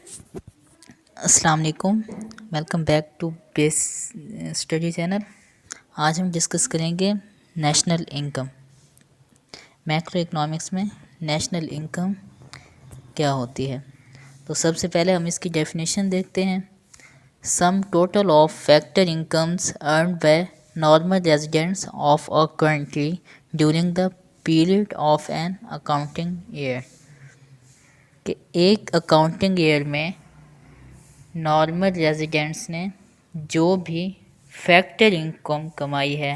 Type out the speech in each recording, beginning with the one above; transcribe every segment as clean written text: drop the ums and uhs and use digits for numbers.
अस्सलाम वालेकुम। Welcome back to base study channel. आज हम डिस्कस करेंगे नेशनल इनकम। मैक्रो इकोनॉमिक्स में नेशनल इनकम क्या होती है। तो सबसे पहले हम इसकी डेफिनेशन देखते हैं। Sum total of factor incomes earn by normal residents of a country during the period of an accounting year. कि एक अकाउंटिंग ईयर में नॉर्मल रेजिडेंट्स ने जो भी फैक्टर इनकम कमाई है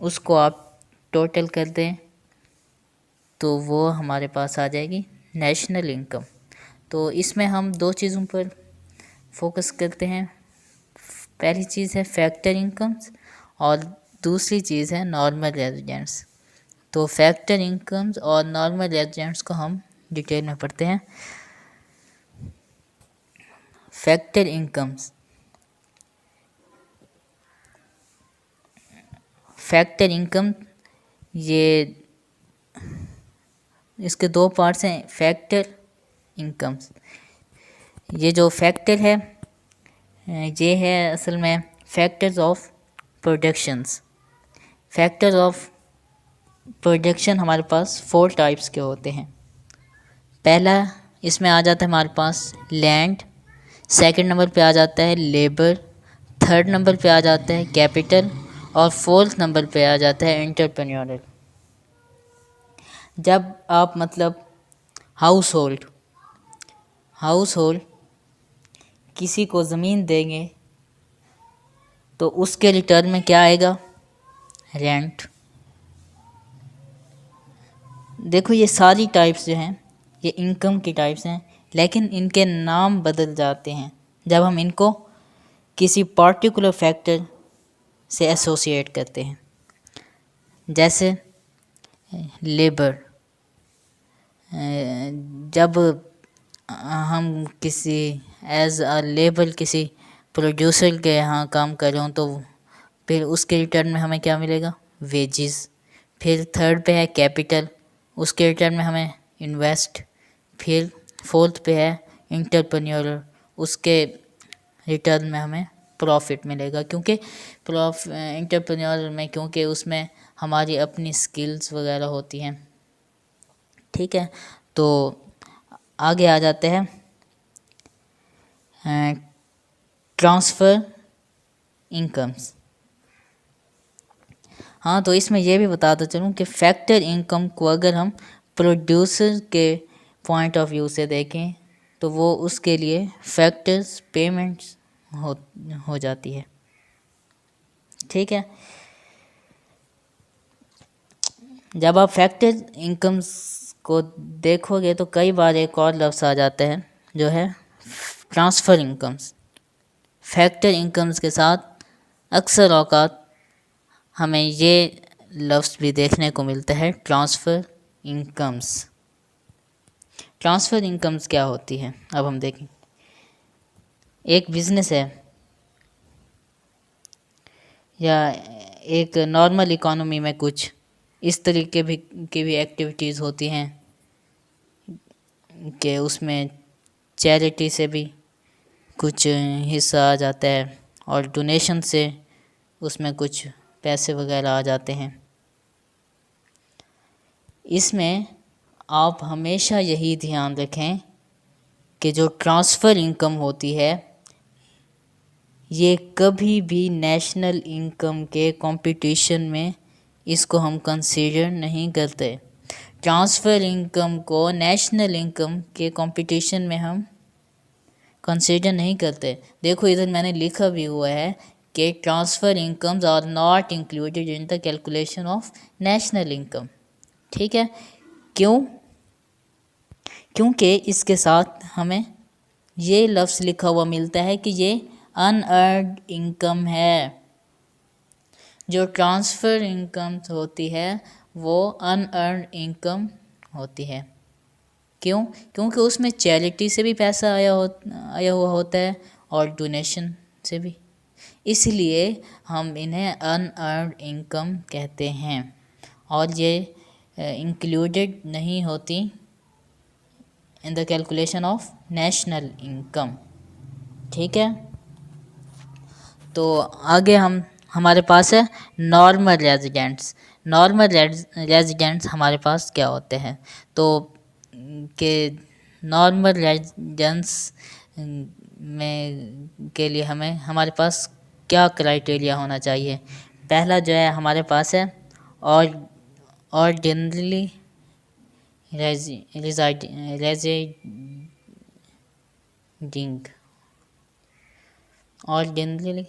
उसको आप टोटल कर दें तो वो हमारे पास आ जाएगी नेशनल इनकम। तो इसमें हम दो चीज़ों पर फोकस करते हैं। पहली चीज़ है फैक्टर इनकम्स और दूसरी चीज़ है नॉर्मल रेजिडेंट्स। तो फैक्टर इनकम्स और नॉर्मल रेजिडेंट्स को हम डिटेल में पढ़ते हैं। फैक्टर इनकम्स, फैक्टर इनकम ये इसके दो पार्ट्स हैं। फैक्टर इनकम्स, ये जो फैक्टर है ये है असल में factors of productions. Factors of production हमारे पास 4 टाइप्स के होते हैं। पहला इसमें आ जाता है हमारे पास लैंड, सेकंड नंबर पे आ जाता है लेबर, थर्ड नंबर पे आ जाता है कैपिटल और फोर्थ नंबर पे आ जाता है एंटरप्रेन्योरल। जब आप मतलब हाउस होल्ड किसी को ज़मीन देंगे तो उसके रिटर्न में क्या आएगा? रेंट। देखो ये सारी टाइप्स जो हैं ये इनकम की टाइप्स हैं, लेकिन इनके नाम बदल जाते हैं जब हम इनको किसी पर्टिकुलर फैक्टर से एसोसिएट करते हैं। जैसे लेबर, जब हम किसी एज अ लेबर किसी प्रोड्यूसर के यहाँ काम कर रहे हो तो फिर उसके रिटर्न में हमें क्या मिलेगा? वेजेस। फिर थर्ड पे है कैपिटल, उसके रिटर्न में हमें इन्वेस्ट। फिर फोर्थ पे है एंटरप्रेन्योर, उसके रिटर्न में हमें प्रॉफिट मिलेगा। क्योंकि एंटरप्रेन्योर में क्योंकि उसमें हमारी अपनी स्किल्स वगैरह होती हैं। ठीक है, तो आगे आ जाते हैं ट्रांसफ़र इनकम्स। हाँ, तो इसमें यह भी बताता चलूँ कि फैक्टर इनकम को अगर हम प्रोड्यूसर के पॉइंट ऑफ व्यू से देखें तो वो उसके लिए फैक्टर्स पेमेंट्स हो जाती है। ठीक है, जब आप फैक्टर इनकम्स को देखोगे तो कई बार एक और लफ्ज़ आ जाता है जो है ट्रांसफ़र इनकम्स। फैक्टर इनकम्स के साथ अक्सर औकात हमें ये लफ्ज़ भी देखने को मिलता है ट्रांसफ़र इनकम्स। ट्रांसफ़र इनकम्स क्या होती है अब हम देखें। एक बिज़नेस है या एक नॉर्मल इकोनॉमी में कुछ इस तरीके की भी एक्टिविटीज़ होती हैं कि उसमें चैरिटी से भी कुछ हिस्सा आ जाता है और डोनेशन से उसमें कुछ पैसे वगैरह आ जाते हैं। इसमें आप हमेशा यही ध्यान रखें कि जो ट्रांसफ़र इनकम होती है ये कभी भी नेशनल इनकम के कंपटीशन में इसको हम कंसीडर नहीं करते। ट्रांसफ़र इनकम को नेशनल इनकम के कंपटीशन में हम कंसीडर नहीं करते। देखो इधर मैंने लिखा भी हुआ है कि transfer incomes are not included in the calculation of national income. ठीक है, क्यों? क्योंकि इसके साथ हमें ये लफ्ज़ लिखा हुआ मिलता है कि ये अनअर्न्ड इनकम है। जो ट्रांसफ़र इनकम होती है वो अनअर्न्ड इनकम होती है। क्यों? क्योंकि उसमें चैरिटी से भी पैसा आया हुआ होता है और डोनेशन से भी, इसलिए हम इन्हें अनअर्न्ड इनकम कहते हैं और ये इंक्लूडेड नहीं होती इन the calculation of national income. ठीक है, तो आगे हमारे पास है नॉर्मल रेजिडेंट्स। नॉर्मल रेजिडेंट्स हमारे पास क्या होते हैं, तो के नॉर्मल रेजिडेंट्स में के लिए हमारे पास क्या क्राइटेरिया होना चाहिए। पहला जो है हमारे पास है ऑर्डिनरी रेजिडिंग ऑर्डिनरी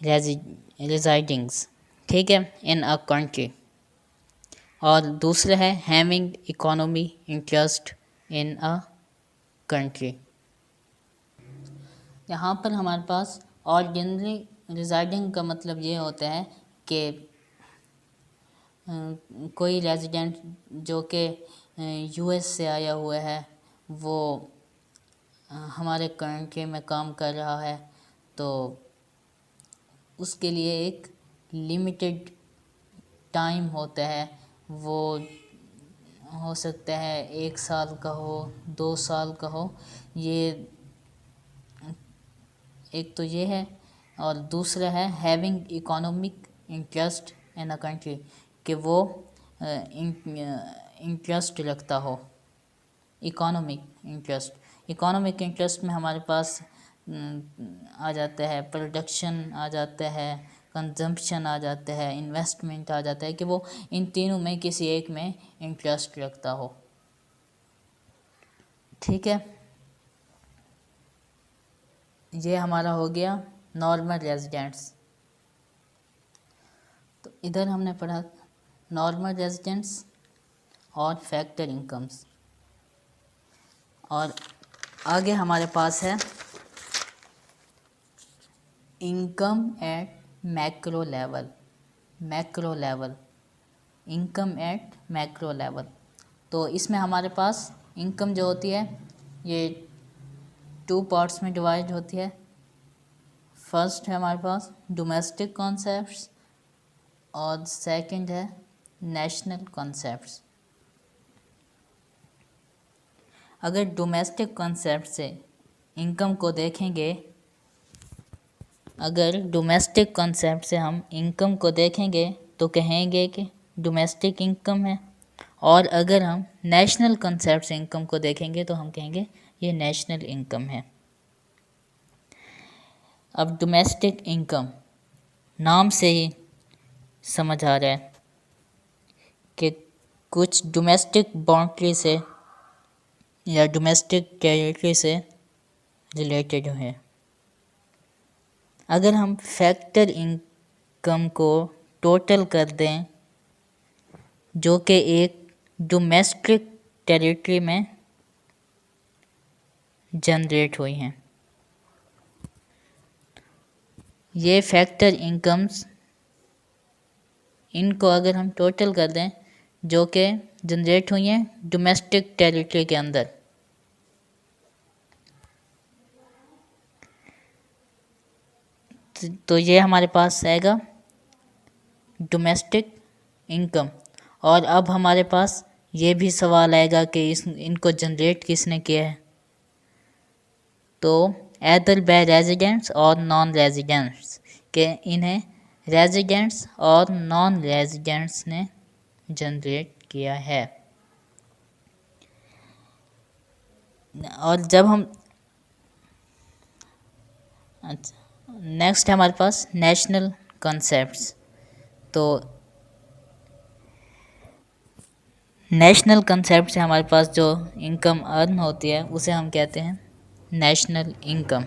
रेजिडिंग्स, ठीक है, इन अ कंट्री। और दूसरा है having economy interest in a country. यहाँ पर हमारे पास ऑर्डिनरी रिजाइडिंग का मतलब ये होता है कि कोई रेजिडेंट जो कि यूएस से आया हुआ है, वो हमारे कंट्री में काम कर रहा है, तो उसके लिए एक लिमिटेड टाइम होता है। वो हो सकता है 1 साल का हो, 2 साल का हो। ये एक तो ये है, और दूसरा है having economic interest in a country, कि वो इंटरेस्ट रखता हो। इकोनॉमिक इंटरेस्ट में हमारे पास आ जाता है प्रोडक्शन, आ जाता है कंजम्पशन, आ जाता है इन्वेस्टमेंट, आ जाता है कि वो इन तीनों में किसी एक में इंटरेस्ट रखता हो। ठीक है, ये हमारा हो गया नॉर्मल रेजिडेंट्स। तो इधर हमने पढ़ा नॉर्मल रेजिडेंट्स और फैक्टर इनकम्स, और आगे हमारे पास है income eight macro level. Income eight macro level, तो इसमें हमारे पास इनकम जो होती है ये 2 पार्ट्स में डिवाइड होती है। फर्स्ट है हमारे पास डोमेस्टिक कॉन्सेप्ट्स, और सेकंड है नेशनल कॉन्सेप्ट्स। अगर डोमेस्टिक कॉन्सेप्ट से इनकम को देखेंगे, हम इनकम को देखेंगे तो कहेंगे कि डोमेस्टिक इनकम है, और अगर हम नेशनल कॉन्सेप्ट से इनकम को देखेंगे तो हम कहेंगे ये नेशनल इनकम है। अब डोमेस्टिक इनकम नाम से ही समझ आ रहा है कि कुछ डोमेस्टिक बाउंड्री से या डोमेस्टिक टेरिटरी से रिलेटेड है। अगर हम फैक्टर इनकम को टोटल कर दें जो कि एक डोमेस्टिक टेरिटरी में जनरेट हुई हैं, ये फैक्टर इनकम्स, इनको अगर हम टोटल कर दें जो कि जनरेट हुई हैं डोमेस्टिक टेरिटरी के अंदर, तो ये हमारे पास आएगा डोमेस्टिक इनकम। और अब हमारे पास ये भी सवाल आएगा कि इनको जनरेट किसने किया है, तो एदर बाय रेजिडेंट्स और नॉन रेजिडेंट्स, के इन्हें रेजिडेंट्स और नॉन रेजिडेंट्स ने जनरेट किया है। और जब हम नेक्स्ट है हमारे पास नेशनल कॉन्सेप्ट्स। तो नेशनल कॉन्सेप्ट से हमारे पास जो इनकम अर्न होती है उसे हम कहते हैं नेशनल इनकम।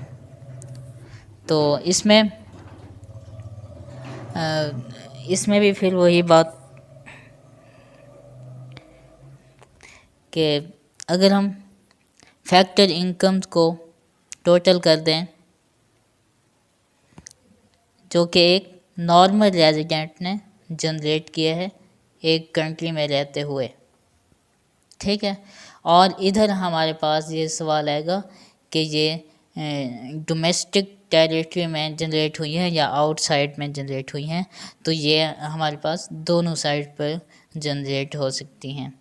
तो इसमें भी फिर वही बात कि अगर हम फैक्टर इनकम्स को टोटल कर दें जो कि एक नॉर्मल रेजिडेंट ने जनरेट किया है एक कंट्री में रहते हुए, ठीक है, और इधर हमारे पास ये सवाल आएगा कि ये डोमेस्टिक टेरिटरी में जनरेट हुई है या आउटसाइड में जनरेट हुई हैं, तो ये हमारे पास दोनों साइड पर जनरेट हो सकती हैं।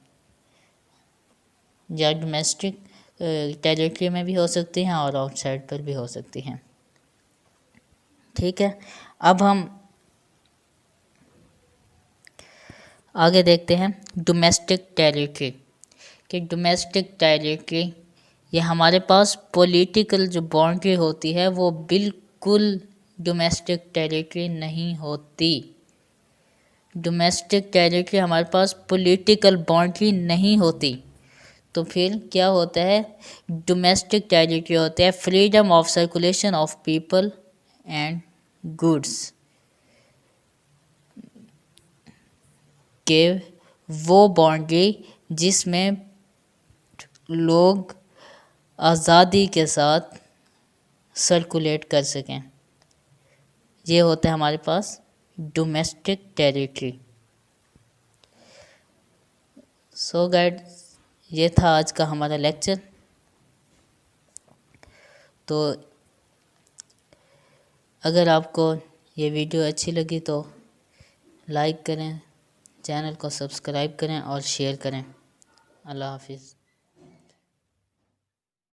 या डोमेस्टिक टेरिटरी में भी हो सकती हैं और आउटसाइड पर भी हो सकती हैं। ठीक है, अब हम आगे देखते हैं डोमेस्टिक टेरिटरी। कि डोमेस्टिक टेरिटरी ये हमारे पास पॉलिटिकल जो बाउंड्री होती है वो बिल्कुल डोमेस्टिक टेरिटरी नहीं होती। डोमेस्टिक टेरिटरी हमारे पास पॉलिटिकल बाउंड्री नहीं होती, तो फिर क्या होता है, डोमेस्टिक टेरिटरी होता है freedom of circulation of people and goods, के वो बाउंड्री जिसमें लोग आज़ादी के साथ सर्कुलेट कर सकें, ये होता है हमारे पास डोमेस्टिक टेरिटरी। सो गाइस, ये था आज का हमारा लेक्चर। तो अगर आपको ये वीडियो अच्छी लगी तो लाइक करें, चैनल को सब्सक्राइब करें और शेयर करें। अल्लाह हाफिज़।